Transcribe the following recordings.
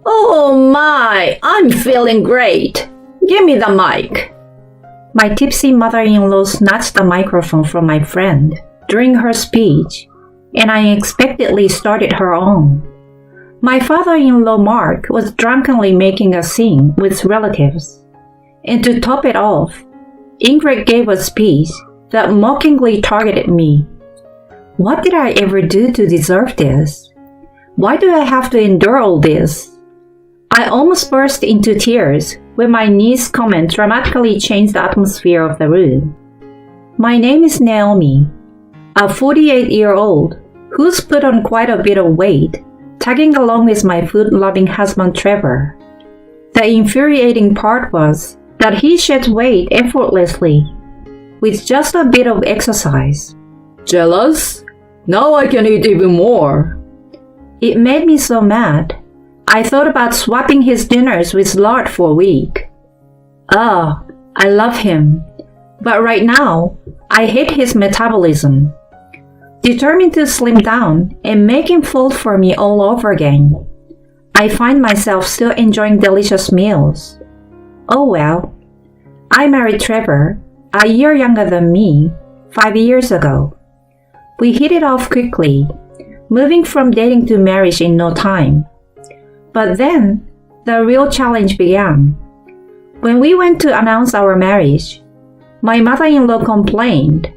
Oh my, I'm feeling great. Give me the mic. My tipsy mother-in-law snatched the microphone from my friend during her speech, and I unexpectedly started her own. My father-in-law Mark was drunkenly making a scene with relatives. And to top it off, Ingrid gave a speech that mockingly targeted me. What did I ever do to deserve this? Why do I have to endure all this? I almost burst into tears when my niece's comment dramatically changed the atmosphere of the room. My name is Naomi, a 48-year-old who's put on quite a bit of weight, tagging along with my food-loving husband Trevor. The infuriating part was that he shed weight effortlessly, with just a bit of exercise. Jealous? Now I can eat even more. It made me so mad. I thought about swapping his dinners with Lard for a week. I love him, but right now, I hate his metabolism. Determined to slim down and make him fold for me all over again, I find myself still enjoying delicious meals. Oh well. I married Trevor, a year younger than me, 5 years ago. We hit it off quickly, moving from dating to marriage in no time. But then, the real challenge began. When we went to announce our marriage, my mother-in-law complained,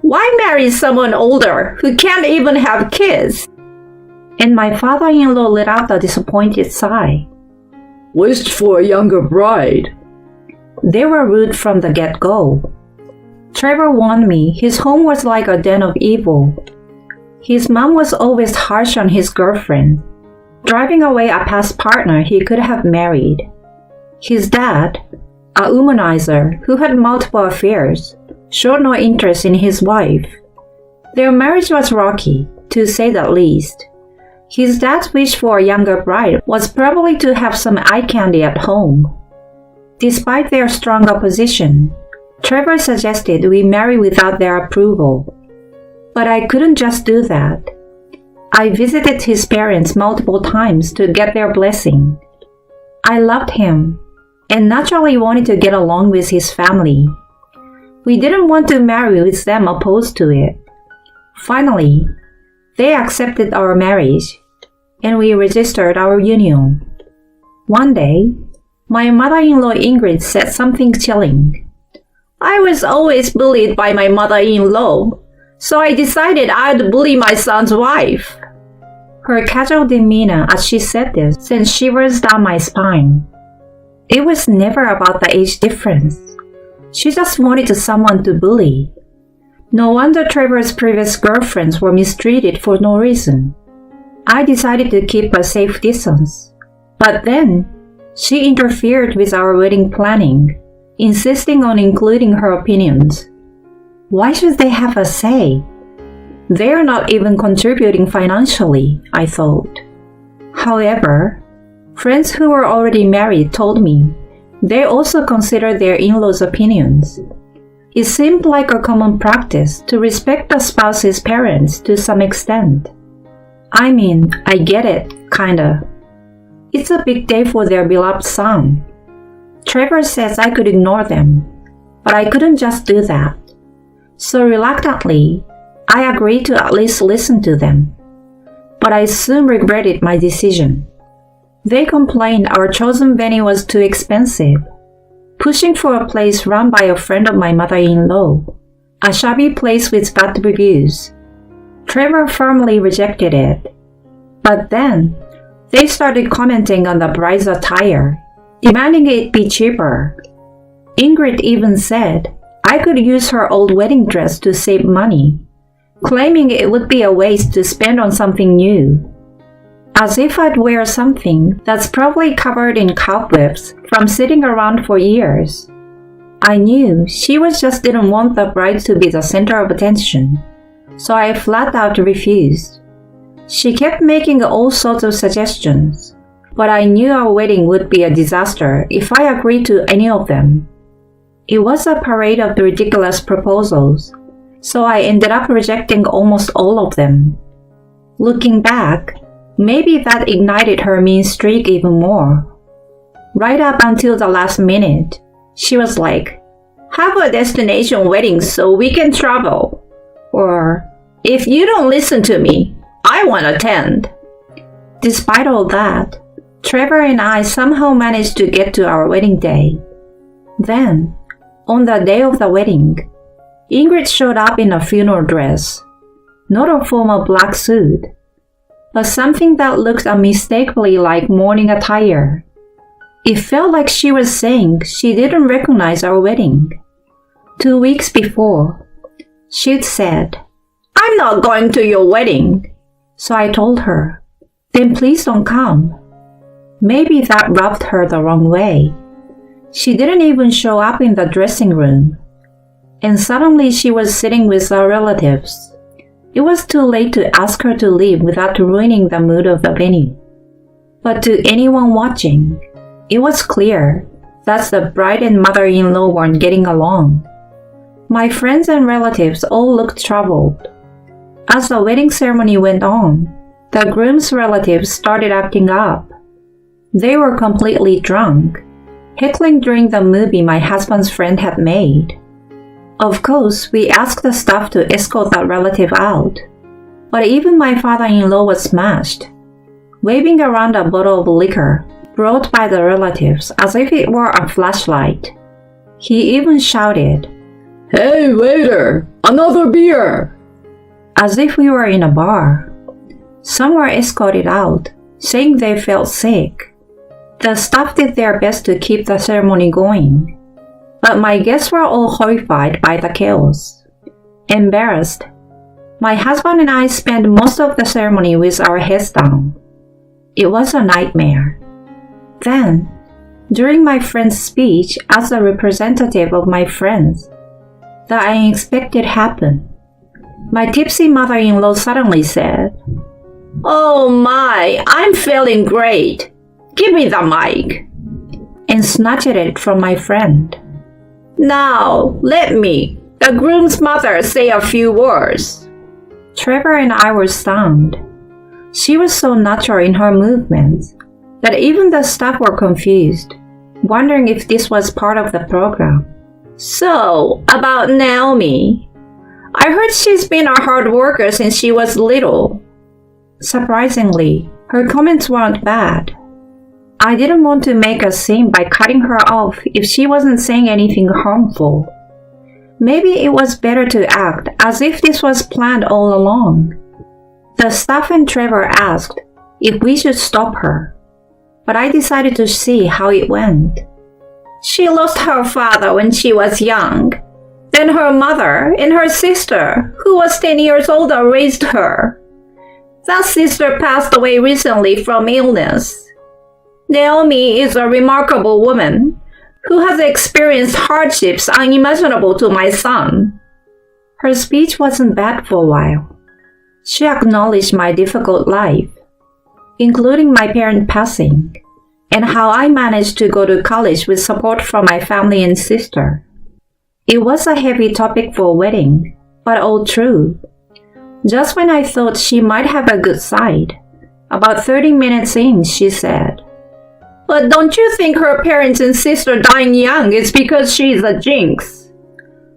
"Why marry someone older who can't even have kids?" And my father-in-law let out a disappointed sigh. Wished for a younger bride. They were rude from the get-go. Trevor warned me his home was like a den of evil. His mom was always harsh on his girlfriend, driving away a past partner he could have married. His dad, a womanizer who had multiple affairs, showed no interest in his wife. Their marriage was rocky, to say the least. His dad's wish for a younger bride was probably to have some eye candy at home. Despite their strong opposition, Trevor suggested we marry without their approval. But I couldn't just do that. I visited his parents multiple times to get their blessing. I loved him and naturally wanted to get along with his family. We didn't want to marry with them opposed to it. Finally, they accepted our marriage and we registered our union. One day, my mother-in-law Ingrid said something chilling. "I was always bullied by my mother-in-law, so I decided I'd bully my son's wife." Her casual demeanor as she said this sent shivers down my spine. It was never about the age difference. She just wanted someone to bully. No wonder Trevor's previous girlfriends were mistreated for no reason. I decided to keep a safe distance. But then, she interfered with our wedding planning, insisting on including her opinions. Why should they have a say? They are not even contributing financially, I thought. However, friends who were already married told me they also considered their in-laws' opinions. It seemed like a common practice to respect the spouse's parents to some extent. I mean, I get it, kinda. It's a big day for their beloved son. Trevor says I could ignore them, but I couldn't just do that. So reluctantly, I agreed to at least listen to them. But I soon regretted my decision. They complained our chosen venue was too expensive, pushing for a place run by a friend of my mother-in-law, a shabby place with bad reviews. Trevor firmly rejected it. But then, they started commenting on the bride's attire, demanding it be cheaper. Ingrid even said I could use her old wedding dress to save money, claiming it would be a waste to spend on something new. As if I'd wear something that's probably covered in cobwebs from sitting around for years. I knew she just didn't want the bride to be the center of attention, so I flat out refused. She kept making all sorts of suggestions, but I knew our wedding would be a disaster if I agreed to any of them. It was a parade of ridiculous proposals, so I ended up rejecting almost all of them. Looking back, Maybe that ignited her mean streak even more. Right up until the last minute, she was like, "Have a destination wedding so we can travel." Or, "If you don't listen to me, I won't attend." Despite all that, Trevor and I somehow managed to get to our wedding day. Then, on the day of the wedding, Ingrid showed up in a funeral dress, not a formal black suit, but something that looked unmistakably like mourning attire. It felt like she was saying she didn't recognize our wedding. 2 weeks before, she'd said, "I'm not going to your wedding." So I told her, "Then please don't come." Maybe that rubbed her the wrong way. She didn't even show up in the dressing room. And suddenly she was sitting with our relatives. It was too late to ask her to leave without ruining the mood of the venue. But to anyone watching, it was clear that the bride and mother-in-law weren't getting along. My friends and relatives all looked troubled. As the wedding ceremony went on, the groom's relatives started acting up. They were completely drunk, heckling during the movie my husband's friend had made. Of course, we asked the staff to escort that relative out, but even my father-in-law was smashed, waving around a bottle of liquor brought by the relatives as if it were a flashlight. He even shouted, "Hey, waiter, another beer!" as if we were in a bar. Some were escorted out, saying they felt sick. The staff did their best to keep the ceremony going, but my guests were all horrified by the chaos. Embarrassed, my husband and I spent most of the ceremony with our heads down. It was a nightmare. Then, during my friend's speech as a representative of my friends, the unexpected happened. My tipsy mother-in-law suddenly said, "Oh my, I'm feeling great. Give me the mic," and snatched it from my friend. "Now, let me, the groom's mother, say a few words." Trevor and I were stunned. She was so natural in her movements that even the staff were confused, wondering if this was part of the program. "So, about Naomi. I heard she's been a hard worker since she was little." Surprisingly, her comments weren't bad. I didn't want to make a scene by cutting her off if she wasn't saying anything harmful. Maybe it was better to act as if this was planned all along. The staff and Trevor asked if we should stop her, but I decided to see how it went. "She lost her father when she was young. Then her mother and her sister, who was 10 years older, raised her. That sister passed away recently from illness. Naomi is a remarkable woman who has experienced hardships unimaginable to my son." Her speech wasn't bad for a while. She acknowledged my difficult life, including my parent passing, and how I managed to go to college with support from my family and sister. It was a heavy topic for a wedding, but all true. Just when I thought she might have a good side, about 30 minutes in, she said, "But don't you think her parents and sister dying young is because she's a jinx?"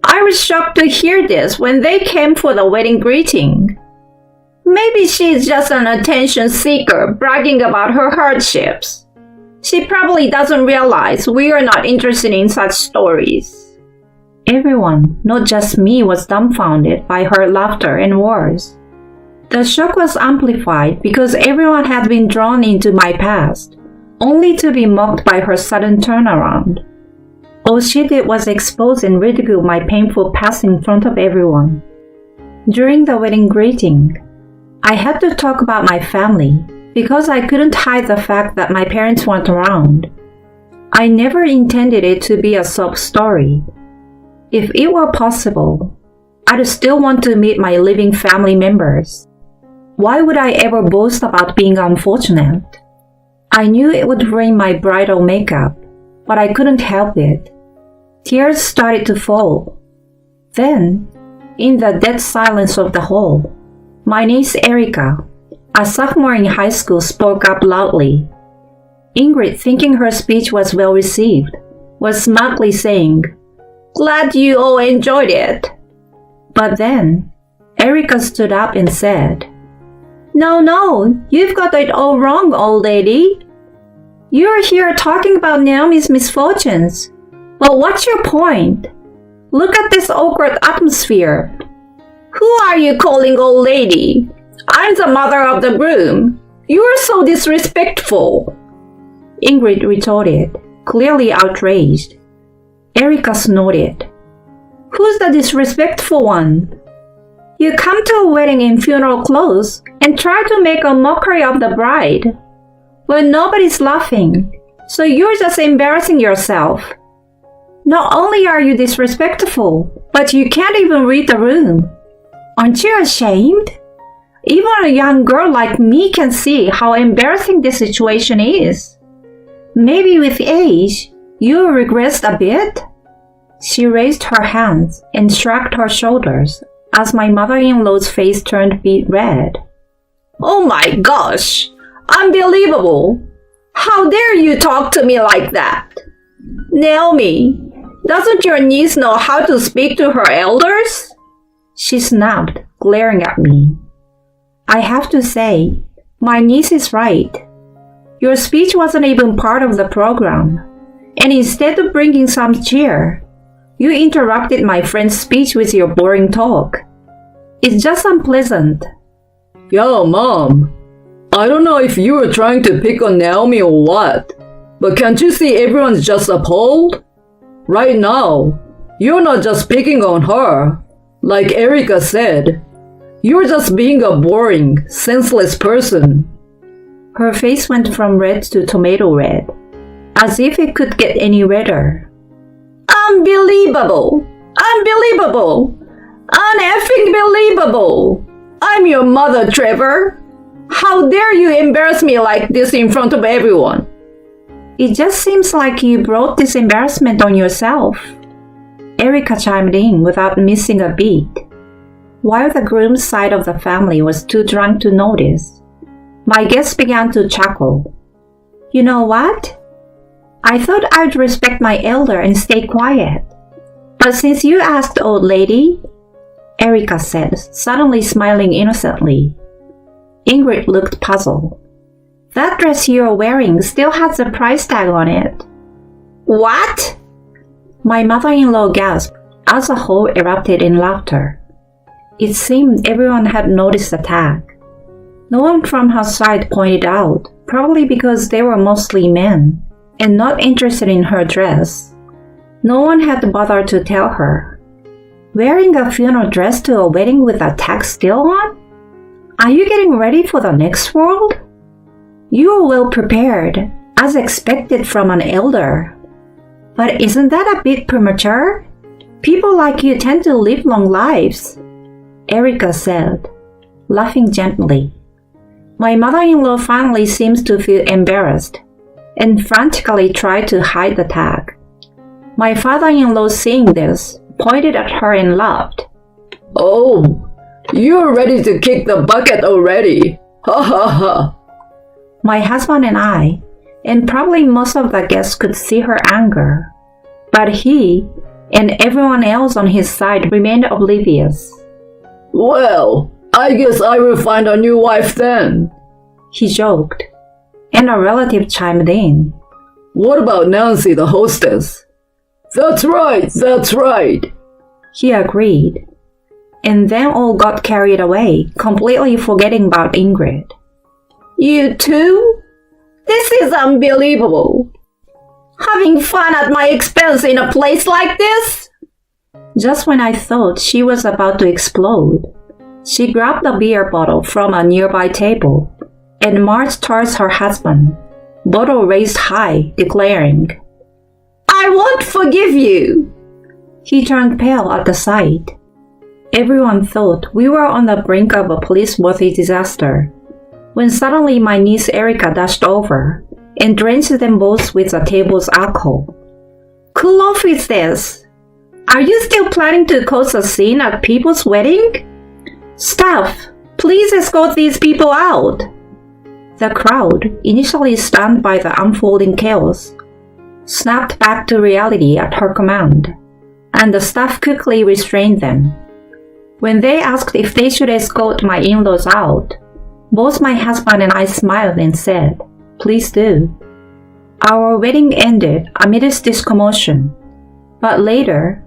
I was shocked to hear this when they came for the wedding greeting. "Maybe she's just an attention seeker bragging about her hardships. She probably doesn't realize we are not interested in such stories." Everyone, not just me, was dumbfounded by her laughter and words. The shock was amplified because everyone had been drawn into my past, only to be mocked by her sudden turnaround. All she did was expose and ridicule my painful past in front of everyone. During the wedding greeting, I had to talk about my family because I couldn't hide the fact that my parents weren't around. I never intended it to be a sob story. If it were possible, I'd still want to meet my living family members. Why would I ever boast about being unfortunate? I knew it would ruin my bridal makeup, but I couldn't help it. Tears started to fall. Then, in the dead silence of the hall, my niece Erica, A sophomore in high school spoke up loudly. Ingrid, thinking her speech was well received, was smugly saying, "Glad you all enjoyed it." But then, Erica stood up and said, No, you've got it all wrong, old lady. You're here talking about Naomi's misfortunes. Well, what's your point? Look at this awkward atmosphere. Who are you calling old lady? I'm the mother of the groom. You're so disrespectful. Ingrid retorted, clearly outraged. Erica snorted. Who's the disrespectful one? You come to a wedding in funeral clothes and try to make a mockery of the bride. Well, nobody's laughing, so you're just embarrassing yourself. Not only are you disrespectful, but you can't even read the room. Aren't you ashamed? Even a young girl like me can see how embarrassing this situation is. Maybe with age, you'll regress a bit. She raised her hands and shrugged her shoulders as my mother-in-law's face turned beet red. Oh my gosh! Unbelievable! How dare you talk to me like that? Naomi, doesn't your niece know how to speak to her elders? She snapped, glaring at me. I have to say, my niece is right. Your speech wasn't even part of the program, and instead of bringing some cheer, you interrupted my friend's speech with your boring talk. It's just unpleasant. Yo, Mom. I don't know if you were trying to pick on Naomi or what, but can't you see everyone's just appalled? Right now, you're not just picking on her. Like Erica said, you're just being a boring, senseless person. Her face went from red to tomato red, as if it could get any redder. Unbelievable! Unbelievable! Uneffing believable! I'm your mother, Trevor. How dare you embarrass me like this in front of everyone? It just seems like you brought this embarrassment on yourself. Erica chimed in without missing a beat. While the groom's side of the family was too drunk to notice, my guests began to chuckle. You know what? I thought I'd respect my elder and stay quiet. But since you asked, old lady, Erica said, suddenly smiling innocently. Ingrid looked puzzled. That dress you're wearing still has a price tag on it. What? My mother-in-law gasped as the whole erupted in laughter. It seemed everyone had noticed the tag. No one from her side pointed out, probably because they were mostly men and not interested in her dress. No one had bothered to tell her. Wearing a funeral dress to a wedding with a tag still on? Are you getting ready for the next world? You are well prepared, as expected from an elder. But isn't that a bit premature? People like you tend to live long lives, Erica said, laughing gently. My mother-in-law finally seems to feel embarrassed and frantically tried to hide the tag. My father-in-law, seeing this, pointed at her and laughed. Oh, you're ready to kick the bucket already. Ha ha ha. My husband and I, and probably most of the guests, could see her anger, but he and everyone else on his side remained oblivious. Well, I guess I will find a new wife then, he joked, and a relative chimed in. What about Nancy, the hostess? That's right, he agreed, and then all got carried away, completely forgetting about Ingrid. You too? This is unbelievable. Having fun at my expense in a place like this? Just when I thought she was about to explode, she grabbed a beer bottle from a nearby table and marched towards her husband, bottle raised high, declaring, I won't forgive you. He turned pale at the sight. Everyone thought we were on the brink of a police-worthy disaster, when suddenly my niece Erica dashed over and drenched them both with the table's alcohol. Cool off with this. Are you still planning to cause a scene at people's wedding? Staff, Please escort these people out. The crowd, initially stunned by the unfolding chaos, snapped back to reality at her command, and the staff quickly restrained them. When they asked if they should escort my in-laws out, both my husband and I smiled and said, "Please do." Our wedding ended amidst this commotion, but later,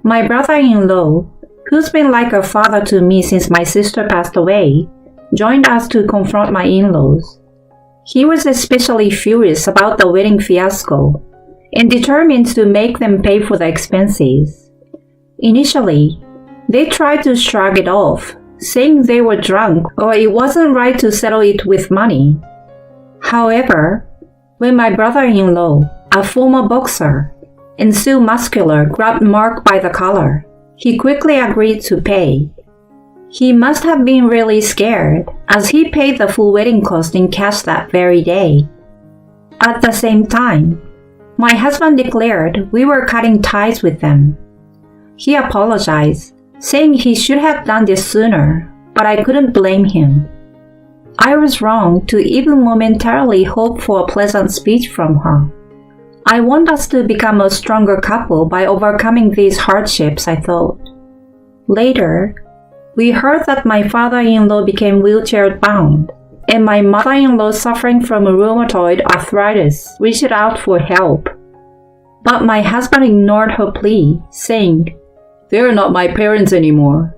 my brother-in-law, who's been like a father to me since my sister passed away, joined us to confront my in-laws. He was especially furious about the wedding fiasco and determined to make them pay for the expenses. Initially, they tried to shrug it off, saying they were drunk or it wasn't right to settle it with money. However, when my brother-in-law, a former boxer, and still muscular, grabbed Mark by the collar, he quickly agreed to pay. He must have been really scared, as he paid the full wedding cost in cash that very day. At the same time, my husband declared we were cutting ties with them. He apologized, saying he should have done this sooner, but I couldn't blame him. I was wrong to even momentarily hope for a pleasant speech from her. I want us to become a stronger couple by overcoming these hardships, I thought. Later, we heard that my father-in-law became wheelchair-bound, and my mother-in-law suffering from rheumatoid arthritis reached out for help. But my husband ignored her plea, saying, "They're not my parents anymore."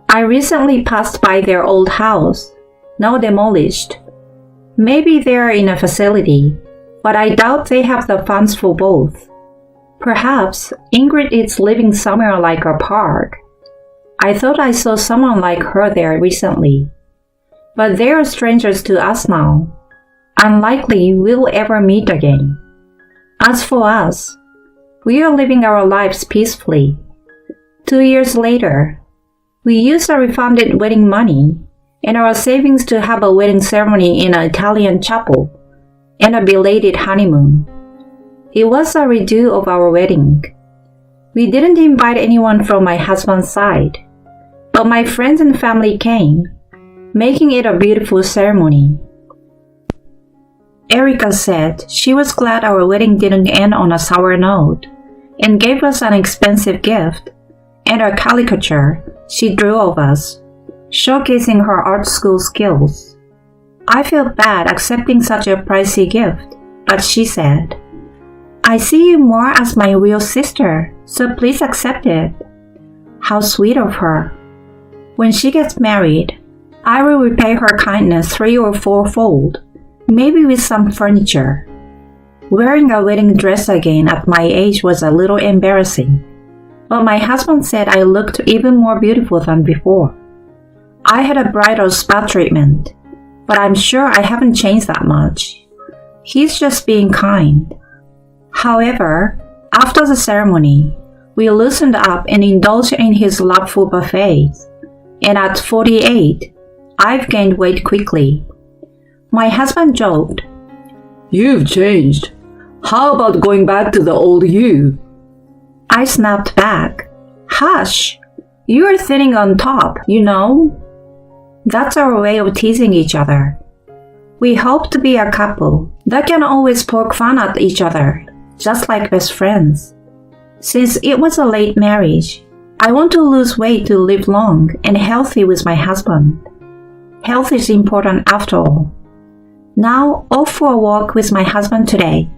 I recently passed by their old house, now demolished. Maybe they're in a facility, but I doubt they have the funds for both. Perhaps Ingrid is living somewhere like a park. I thought I saw someone like her there recently. But they are strangers to us now. Unlikely we'll ever meet again. As for us, we are living our lives peacefully. 2 years later, we used our refunded wedding money and our savings to have a wedding ceremony in an Italian chapel and a belated honeymoon. It was a redo of our wedding. We didn't invite anyone from my husband's side, but my friends and family came, making it a beautiful ceremony. Erica said she was glad our wedding didn't end on a sour note and gave us an expensive gift and a caricature she drew of us, showcasing her art school skills. I felt bad accepting such a pricey gift, but she said, "I see you more as my real sister, so please accept it." How sweet of her. When she gets married, I will repay her kindness 3 or 4-fold, maybe with some furniture. Wearing a wedding dress again at my age was a little embarrassing, but my husband said I looked even more beautiful than before. I had a bridal spa treatment, but I'm sure I haven't changed that much. He's just being kind. However, after the ceremony, we loosened up and indulged in his love for buffets, and at 48, I've gained weight quickly. My husband joked, "You've changed. How about going back to the old you?" I snapped back, "Hush, you're thinning on top, you know." That's our way of teasing each other. We hope to be a couple that can always poke fun at each other, just like best friends. Since it was a late marriage, I want to lose weight to live long and healthy with my husband. Health is important after all. Now, off for a walk with my husband today.